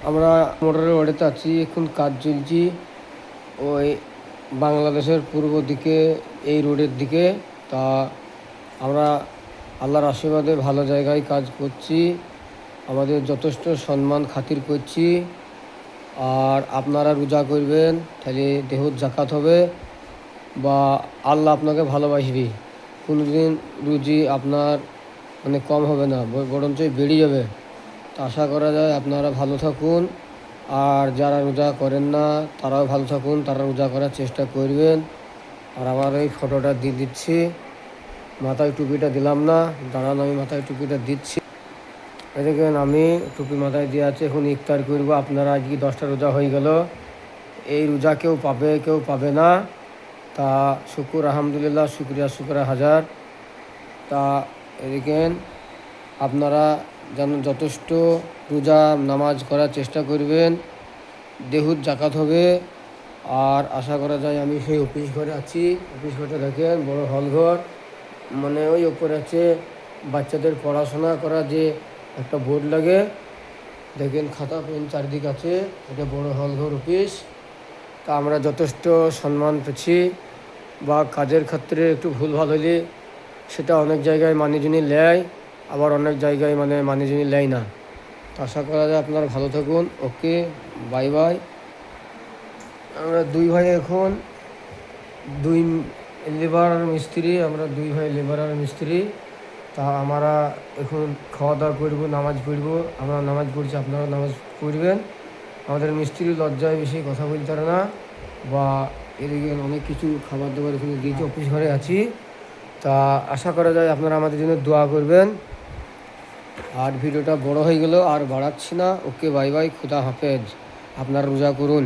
আমরা মোটরের বাড়িতে আছি, এখন কাজ চলছি ওই বাংলাদেশের পূর্ব দিকে, এই রোডের দিকে। তা আমরা আল্লাহর আশীর্বাদে ভালো জায়গায় কাজ করছি, আমাদের যথেষ্ট সম্মান খাতির করছি। আর আপনারা রোজা করবেন, তাহলে দেহর জাকাত হবে বা আল্লাহ আপনাকে ভালোবাসবি। কোনো দিন রুজি আপনার মানে কম হবে না, বরঞ্চ বেড়ে যাবে। তো আশা করা যায় আপনারা ভালো থাকুন, আর যারা রোজা করেন না তারাও ভালো থাকুন, তারা রোজা করার চেষ্টা করবেন। আর আমার এই ফটোটা দিয়ে দিচ্ছি, মাথায় টুপিটা দিলাম না, দাঁড়ান আমি মাথায় টুপিটা দিচ্ছি। এই দেখেন আমি টুপি মাথায় দিয়ে আছে, এখন ইফতার করবো। আপনারা আজকে 10টা রোজা হয়ে গেল, এই রোজা কেউ পাবে কেউ পাবে না। তা শুকুর আলহামদুলিল্লাহ, শুক্রিয়া হাজার। তা এদিকেন আপনারা যেন যথেষ্ট রোজা নামাজ করার চেষ্টা করবেন, দেহুর জাকাত হবে। আর আশা করা যায় আমি সেই অফিস ঘরে আছি, অফিস ঘরটা দেখেন বড় হল ঘর, মানে ওই ওপরে আছে বাচ্চাদের পড়াশোনা করা যে একটা বোর্ড লাগে, দেখেন খাতা পেন চারদিক আছে, এটা বড় হল ঘর অফিস। তা আমরা যথেষ্ট সম্মান পেয়েছি, বা কাজের ক্ষেত্রে একটু ভুলভাল হলে সেটা অনেক জায়গায় মানিজুনি নেয়, আবার অনেক জায়গায় মানে মানিজুনি নেয় না। তো আশা করা যায় আপনারা ভালো থাকুন। ওকে, বাই বাই। আমরা দুই ভাই এখন দুই লেবার মিস্ত্রি, আমরা দুই ভাই লেবার আর মিস্ত্রি। তা আমরা এখন খাওয়া দাওয়া করবো, নামাজ পড়বো। আমরা নামাজ পড়ছি, আপনারা নামাজ পড়বেন। আমাদের মিস্ত্রি লজ্জায় বেশি কথা বলতে পারে না, বা এদিকে অনেক কিছু খাবার দাবার এখানে দিয়েছি, অফিস ঘরে আছি। তা আশা করা যায় আপনারা আমাদের জন্য দোয়া করবেন। আর ভিডিওটা বড় হয়ে গেল, আর বাড়াচ্ছি না। ওকে, বাই বাই, খুদা হাফেজ। আপনারা রোজা করুন।